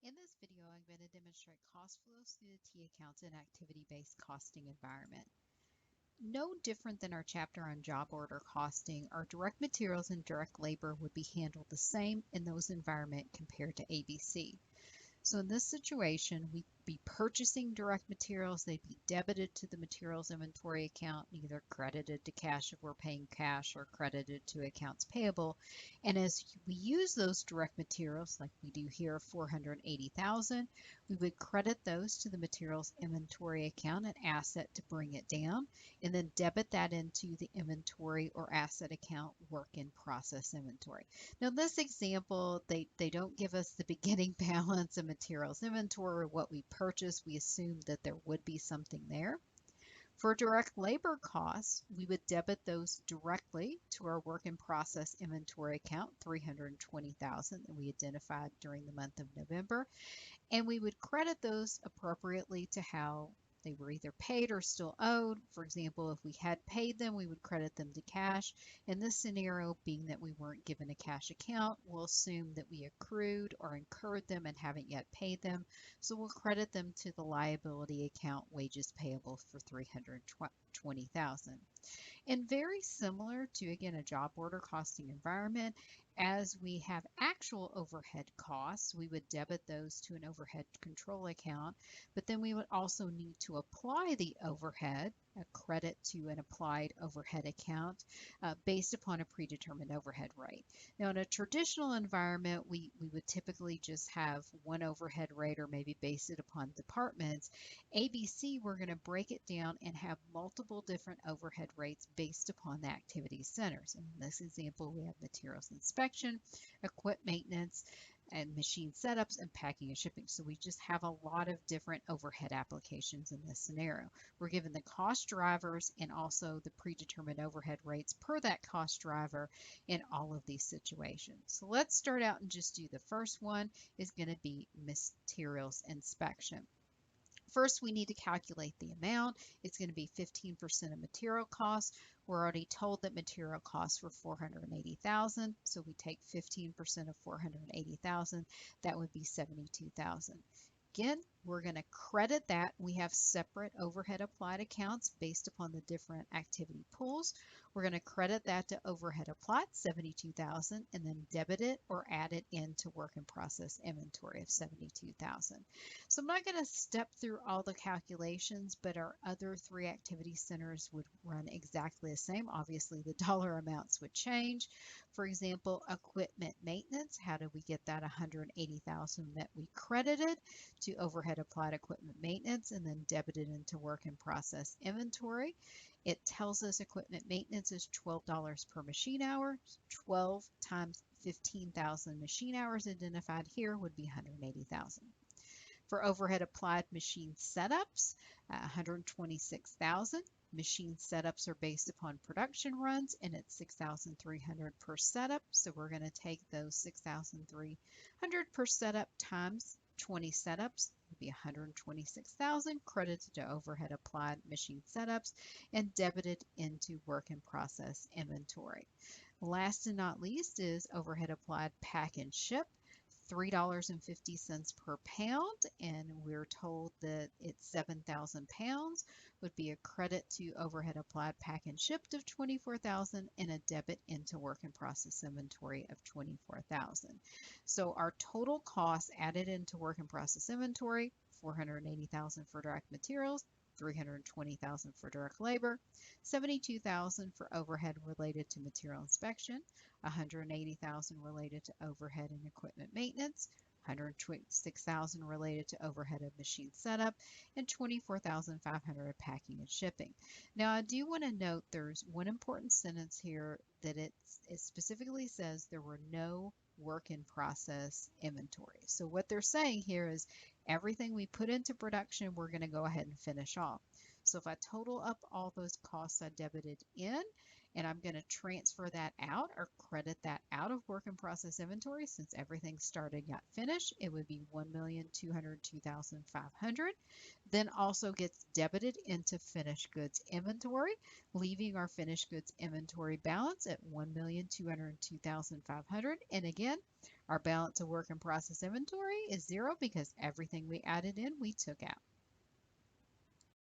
In this video, I'm going to demonstrate cost flows through the T accounts in activity-based costing environment. No different than our chapter on job order costing, our direct materials and direct labor would be handled the same in those environments compared to ABC. So in this situation, we'd be purchasing direct materials. They'd be debited to the materials inventory account, either credited to cash if we're paying cash or credited to accounts payable. And as we use those direct materials, like we do here, 480,000, we would credit those to the materials inventory account, an asset, to bring it down, and then debit that into the inventory or asset account, work in process inventory. Now, in this example, they don't give us the beginning balance of materials inventory or what we purchased. We assume that there would be something there. For direct labor costs, we would debit those directly to our work in process inventory account, 320,000 that we identified during the month of November, and we would credit those appropriately to how they were either paid or still owed. For example, if we had paid them, we would credit them to cash. In this scenario, being that we weren't given a cash account, we'll assume that we accrued or incurred them and haven't yet paid them. So we'll credit them to the liability account, wages payable for 320,000. And very similar to, again, a job order costing environment, as we have actual overhead costs, we would debit those to an overhead control account, but then we would also need to apply the overhead, a credit to an applied overhead account based upon a predetermined overhead rate. Now, in a traditional environment, we would typically just have one overhead rate or maybe base it upon departments. ABC, we're going to break it down and have multiple different overhead rates based upon the activity centers. In this example, we have materials inspection, equipment maintenance, and machine setups, and packing and shipping. So we just have a lot of different overhead applications in this scenario. We're given the cost drivers and also the predetermined overhead rates per that cost driver in all of these situations. So let's start out and just do the first one is going to be materials inspection. First, we need to calculate the amount. It's going to be 15% of material costs. We're already told that material costs were 480,000, so we take 15% of 480,000. That would be 72,000. Again, we're going to credit that. We have separate overhead applied accounts based upon the different activity pools. We're going to credit that to overhead applied, 72,000, and then debit it or add it into work in process inventory of 72,000. So I'm not going to step through all the calculations, but our other three activity centers would run exactly the same. Obviously, the dollar amounts would change. For example, equipment maintenance, how did we get that 180,000 that we credited to overhead applied equipment maintenance and then debited into work in process inventory? It tells us equipment maintenance is $12 per machine hour. 12 times 15,000 machine hours identified here would be 180,000. For overhead applied machine setups, 126,000. Machine setups are based upon production runs, and it's 6,300 per setup. So we're going to take those 6,300 per setup times 20 setups, would be 126,000 credited to overhead applied machine setups and debited into work in process inventory. Last and not least is overhead applied pack and ship. $3.50 per pound, and we're told that it's 7,000 pounds, would be a credit to overhead applied pack and shipped of 24,000 and a debit into work in process inventory of 24,000. So our total costs added into work in process inventory, 480,000 for direct materials, 320,000 for direct labor, 72,000 for overhead related to material inspection, 180,000 related to overhead and equipment maintenance, 126,000 related to overhead of machine setup, and 24,500 packing and shipping. Now, I do want to note there's one important sentence here that it specifically says there were no work in process inventory. So what they're saying here is everything we put into production, we're going to go ahead and finish off. So if I total up all those costs I debited in, and I'm going to transfer that out or credit that out of work in process inventory, since everything started got finished, it would be 1,202,500. Then also gets debited into finished goods inventory, leaving our finished goods inventory balance at 1,202,500. And again, Our balance of work in process inventory is 0 because everything we added in, we took out.